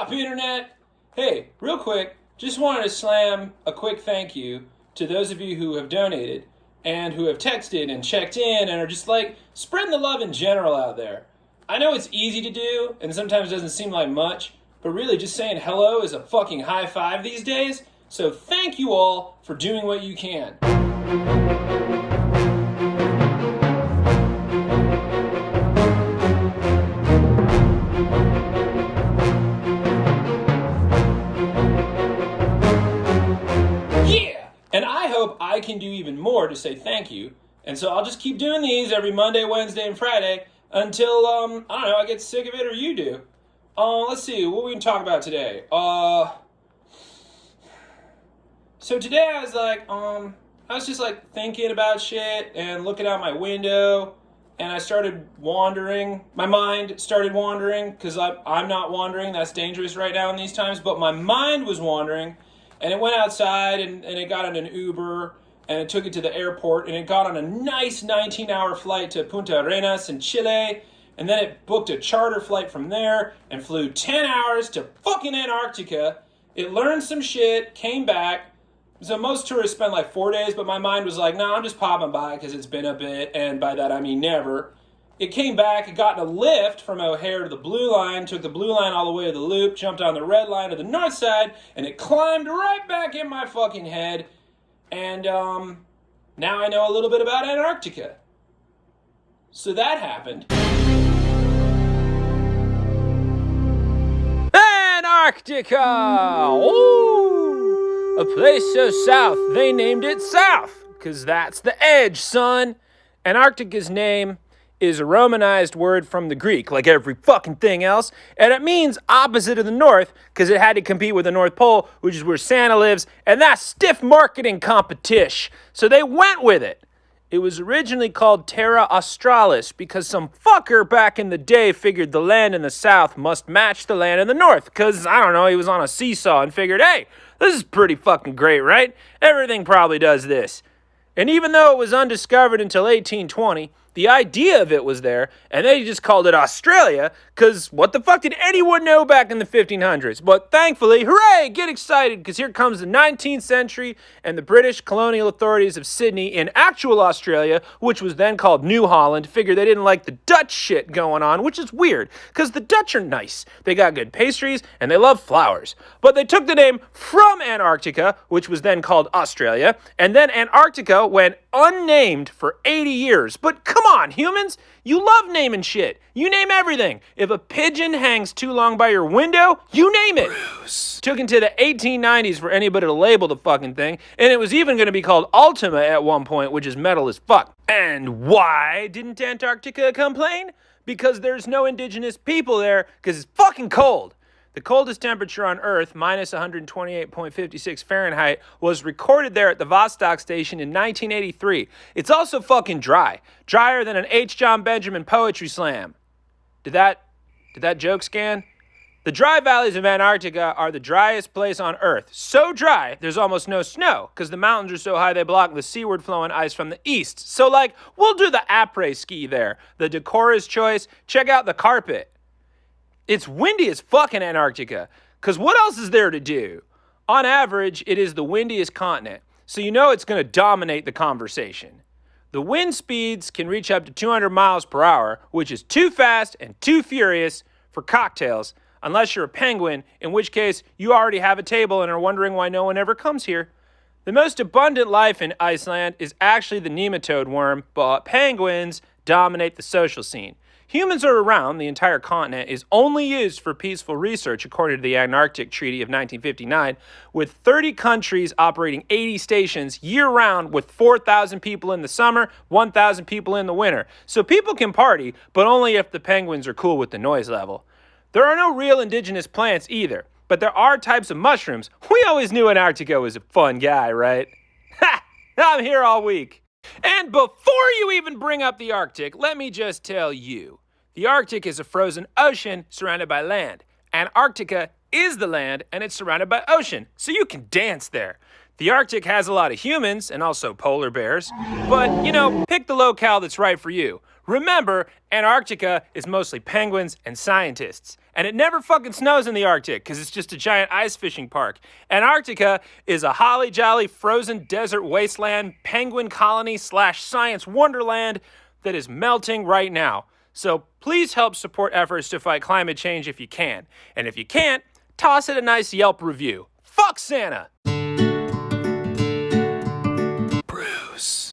up, Internet? Hey, real quick, just wanted to slam a quick thank you to those of you who have donated and who have texted and checked in and are just like spreading the love in general out there. I know it's easy to do and sometimes doesn't seem like much, but really just saying hello is a fucking high five these days. So thank you all for doing what you can. And I hope I can do even more to say thank you. And so I'll just keep doing these every Monday, Wednesday, and Friday until, I don't know, I get sick of it or you do. Let's see, what we can talk about today. So today I was just like thinking about shit and looking out my window, and I started wandering. My mind started wandering, because I'm not wandering. That's dangerous right now in these times. But my mind was wandering. And it went outside, and it got on an Uber, and it took it to the airport, and it got on a nice 19-hour flight to Punta Arenas in Chile, and then it booked a charter flight from there, and flew 10 hours to fucking Antarctica. It learned some shit, came back. So most tourists spend like 4 days, but my mind was like, nah, I'm just popping by because it's been a bit, and by that I mean never. It came back, it got in a lift from O'Hare to the Blue Line, took the Blue Line all the way to the Loop, jumped on the Red Line to the North Side, and it climbed right back in my fucking head. And now I know a little bit about Antarctica. So that happened. Antarctica! Ooh! A place so south, they named it South, 'cause that's the edge, son. Antarctica's name is a Romanized word from the Greek, like every fucking thing else, and it means opposite of the North, because it had to compete with the North Pole, which is where Santa lives, and that's stiff marketing competition. So they went with it. It was originally called Terra Australis, because some fucker back in the day figured the land in the South must match the land in the North, because, I don't know, he was on a seesaw and figured, hey, this is pretty fucking great, right? Everything probably does this. And even though it was undiscovered until 1820, the idea of it was there, and they just called it Australia, because what the fuck did anyone know back in the 1500s? But thankfully, hooray, get excited, because here comes the 19th century, and the British colonial authorities of Sydney in actual Australia, which was then called New Holland, figured they didn't like the Dutch shit going on, which is weird, because the Dutch are nice. They got good pastries, and they love flowers. But they took the name from Antarctica, which was then called Australia, and then Antarctica went unnamed for 80 years. But come on, humans, you love naming shit. You name everything. If a pigeon hangs too long by your window, you name it. Bruce. Took into the 1890s for anybody to label the fucking thing, and it was even going to be called Ultima at one point, which is metal as fuck. And why didn't Antarctica complain? Because there's no indigenous people there, because it's fucking cold. The coldest temperature on Earth, minus 128.56 Fahrenheit, was recorded there at the Vostok Station in 1983. It's also fucking dry. Drier than an H. John Benjamin poetry slam. Did that joke scan? The dry valleys of Antarctica are the driest place on Earth. So dry, there's almost no snow, because the mountains are so high they block the seaward flowing ice from the east. So, we'll do the après ski there. The Decora's choice. Check out the carpet. It's windy as fuck in Antarctica, because what else is there to do? On average, it is the windiest continent, so you know it's going to dominate the conversation. The wind speeds can reach up to 200 miles per hour, which is too fast and too furious for cocktails, unless you're a penguin, in which case you already have a table and are wondering why no one ever comes here. The most abundant life in Iceland is actually the nematode worm, but penguins dominate the social scene. Humans are around, the entire continent is only used for peaceful research according to the Antarctic Treaty of 1959, with 30 countries operating 80 stations year-round with 4,000 people in the summer, 1,000 people in the winter. So people can party, but only if the penguins are cool with the noise level. There are no real indigenous plants either, but there are types of mushrooms. We always knew Antarctica was a fun guy, right? Ha! I'm here all week. And before you even bring up the Arctic, let me just tell you. The Arctic is a frozen ocean surrounded by land. Antarctica is the land, and it's surrounded by ocean, so you can dance there. The Arctic has a lot of humans, and also polar bears, but, pick the locale that's right for you. Remember, Antarctica is mostly penguins and scientists. And it never fucking snows in the Arctic because it's just a giant ice fishing park. Antarctica is a holly jolly frozen desert wasteland penguin colony / science wonderland that is melting right now. So please help support efforts to fight climate change if you can. And if you can't, toss it a nice Yelp review. Fuck Santa!